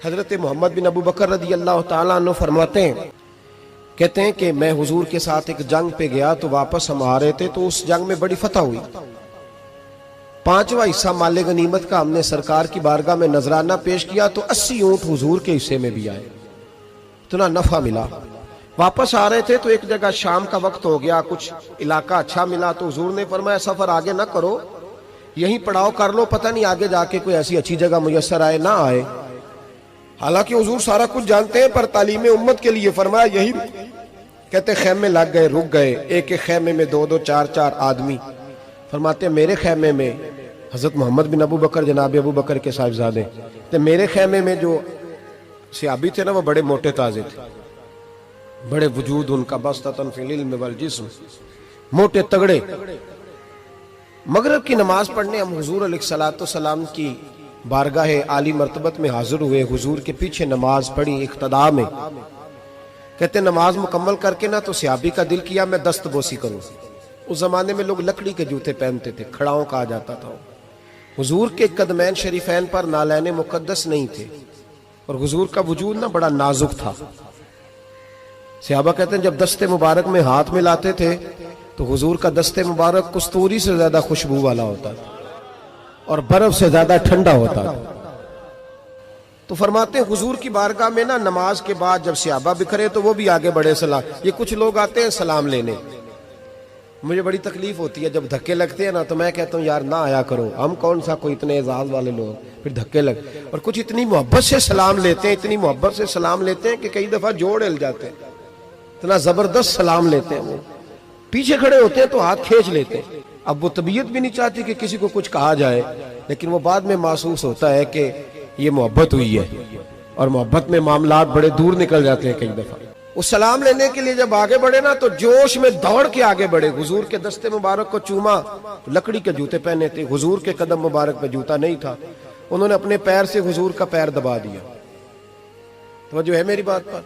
حضرت محمد بن ابو بکر رضی اللہ تعالیٰ عنہ فرماتے ہیں، کہتے ہیں کہ میں حضور کے ساتھ ایک جنگ پہ گیا تو واپس ہم آ رہے تھے تو اس جنگ میں بڑی فتح ہوئی۔ 5واں حصہ مال غنیمت کا ہم نے سرکار کی بارگاہ میں نذرانہ پیش کیا تو 80 اونٹ حضور کے حصے میں بھی آئے، اتنا نفع ملا۔ واپس آ رہے تھے تو ایک جگہ شام کا وقت ہو گیا، کچھ علاقہ اچھا ملا تو حضور نے فرمایا سفر آگے نہ کرو، یہیں پڑاؤ کر لو، پتہ نہیں آگے جا کے کوئی ایسی اچھی جگہ میسر آئے نہ آئے۔ حالانکہ حضور سارا کچھ جانتے ہیں پر تعلیم امت کے لیے فرمایا یہی۔ کہتے خیمے لگ گئے، رک گئے، ایک ایک خیمے میں 2 2 4 4 آدمی۔ فرماتے ہیں میرے خیمے میں حضرت محمد بن ابو بکر جناب ابو بکر کے صاحبزادے تو میرے خیمے میں جو صحابی تھے نا وہ بڑے موٹے تازے تھے، بڑے وجود ان کا بسطۃ فی العلم والجسم، موٹے تگڑے۔ مغرب کی نماز پڑھنے ہم حضور علیہ الصلوۃ والسلام کی بارگاہ عالی مرتبت میں حاضر ہوئے، حضور کے پیچھے نماز پڑھی اقتداء میں۔ کہتے نماز مکمل کر کے نا تو صحابی کا دل کیا میں دست بوسی کروں۔ اس زمانے میں لوگ لکڑی کے جوتے پہنتے تھے، کھڑاؤں کہا جاتا تھا۔ حضور کے قدمین شریفین پر نالین مقدس نہیں تھے اور حضور کا وجود نا بڑا نازک تھا۔ صحابہ کہتے ہیں جب دست مبارک میں ہاتھ ملاتے تھے تو حضور کا دست مبارک کستوری سے زیادہ خوشبو والا ہوتا تھا اور برف سے زیادہ ٹھنڈا ہوتا تھا۔ تو فرماتے ہیں حضور کی بارگاہ میں نا نماز کے بعد جب صحابہ بکھرے تو وہ بھی آگے بڑھے سلام۔ یہ کچھ لوگ آتے ہیں سلام لینے، مجھے بڑی تکلیف ہوتی ہے جب دھکے لگتے ہیں نا تو میں کہتا ہوں یار نہ آیا کرو، ہم کون سا کوئی اتنے اعزاز والے لوگ پھر دھکے لگ۔ اور کچھ اتنی محبت سے سلام لیتے ہیں، اتنی محبت سے سلام لیتے ہیں کہ کئی دفعہ جوڑ ہل جاتے ہیں، اتنا زبردست سلام لیتے ہیں۔ وہ پیچھے کھڑے ہوتے ہیں تو ہاتھ کھینچ لیتے ہیں۔ اب وہ طبیعت بھی نہیں چاہتی کہ کسی کو کچھ کہا جائے، لیکن وہ بعد میں محسوس ہوتا ہے کہ یہ محبت ہوئی ہے، اور محبت میں معاملات بڑے دور نکل جاتے ہیں کئی دفعہ۔ وہ سلام لینے کے لیے جب آگے بڑھے نا تو جوش میں دوڑ کے آگے بڑھے، حضور کے دستے مبارک کو چوما۔ لکڑی کے جوتے پہنے تھے، حضور کے قدم مبارک پہ جوتا نہیں تھا، انہوں نے اپنے پیر سے حضور کا پیر دبا دیا۔ توجہ ہے میری بات پر؟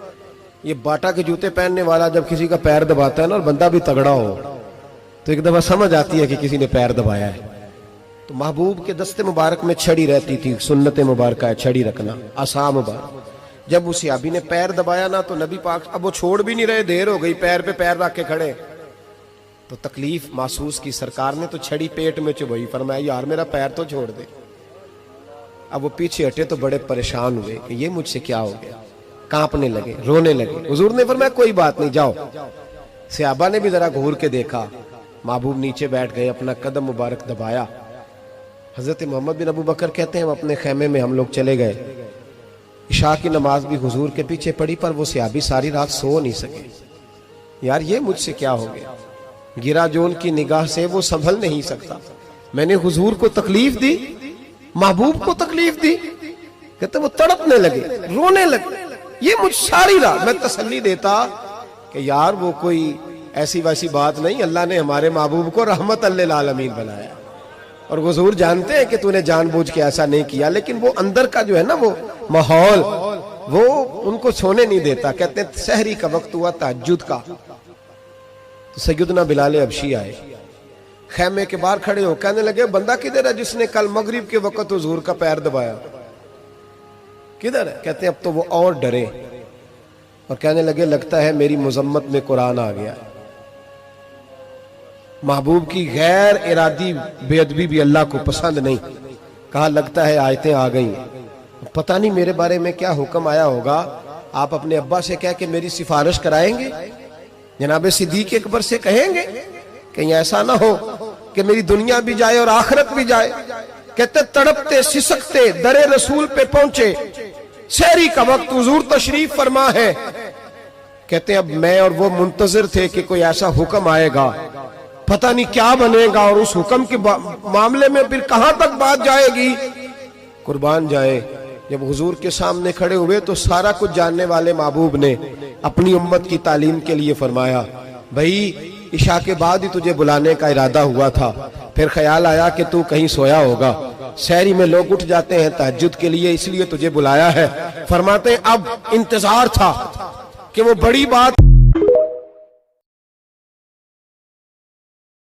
یہ باٹا کے جوتے پہننے والا جب کسی کا پیر دباتا ہے نا اور بندہ بھی تگڑا ہو تو ایک دفعہ سمجھ آتی ہے کہ کسی نے پیر دبایا ہے۔ تو محبوب کے دستے مبارک میں چھڑی رہتی تھی، سنت مبارکہ ہے چھڑی رکھنا، عصا مبارک۔ جب اس صحابی نے پیر دبایا نا تو نبی پاک اب وہ چھوڑ بھی نہیں رہے، دیر ہو گئی، پیر پہ پیر رکھ کے کھڑے، تو تکلیف محسوس کی۔ سرکار نے تو چھڑی پیٹ میں چبھائی، فرمایا یار میرا پیر تو چھوڑ دے۔ اب وہ پیچھے ہٹے تو بڑے پریشان ہوئے کہ یہ مجھ سے کیا ہو گیا، کانپنے لگے، رونے لگے۔ حضور نے فرمایا کوئی بات نہیں جاؤ۔ صحابہ نے بھی ذرا گھور کے دیکھا، محبوب نیچے بیٹھ گئے، اپنا قدم مبارک دبایا۔ حضرت محمد بن ابو بکر کہتے ہیں اپنے خیمے میں ہم لوگ چلے گئے، عشاء کی نماز بھی حضور کے پیچھے پڑھی پر وہ صحابی ساری رات سو نہیں سکے۔ یار یہ مجھ سے کیا ہو گیا، گرا جو ان کی نگاہ سے وہ سنبھل نہیں سکتا، میں نے حضور کو تکلیف دی، محبوب کو تکلیف دی۔ کہتے وہ تڑپنے لگے، رونے لگے، یہ مجھ ساری رات۔ میں تسلی دیتا کہ یار وہ کوئی ایسی ویسی بات نہیں، اللہ نے ہمارے محبوب کو رحمت للعالمین بنایا، اور حضور جانتے ہیں کہ تو نے جان بوجھ کے ایسا نہیں کیا، لیکن وہ اندر کا جو ہے نا وہ ماحول وہ ان کو سونے نہیں دیتا۔ کہتے ہیں سحری کا وقت ہوا تہجد کا تو سیدنا بلال حبشی آئے، خیمے کے باہر کھڑے ہو، کہنے لگے بندہ کدھر ہے جس نے کل مغرب کے وقت حضور کا پیر دبایا، کدھر ہے؟ کہتے ہیں اب تو وہ اور ڈرے اور کہنے لگے لگتا ہے میری مذمت میں قرآن آ گیا۔ محبوب کی غیر ارادی بے ادبی بھی اللہ کو پسند نہیں، کہا لگتا ہے آیتیں آ گئیں، پتہ نہیں میرے بارے میں کیا حکم آیا ہوگا، آپ اپنے ابا سے کہہ کے میری سفارش کرائیں گے، جناب صدیق اکبر سے کہیں گے، کہیں ایسا نہ ہو کہ میری دنیا بھی جائے اور آخرت بھی جائے۔ کہتے تڑپتے سسکتے در رسول پہ پہنچے، سحری کا وقت، حضور تشریف فرما ہے۔ کہتے ہیں اب میں اور وہ منتظر تھے کہ کوئی ایسا حکم آئے گا، پتہ نہیں کیا بنے گا، اور اس حکم کے معاملے میں پھر کہاں تک بات جائے گی۔ قربان جائے جب حضور کے سامنے کھڑے ہوئے تو سارا کچھ جاننے والے محبوب نے اپنی امت کی تعلیم کے لیے فرمایا بھائی عشاء کے بعد ہی تجھے بلانے کا ارادہ ہوا تھا، پھر خیال آیا کہ تو کہیں سویا ہوگا، سحری میں لوگ اٹھ جاتے ہیں تہجد کے لیے، اس لیے تجھے بلایا ہے۔ فرماتے ہیں اب انتظار تھا کہ وہ بڑی بات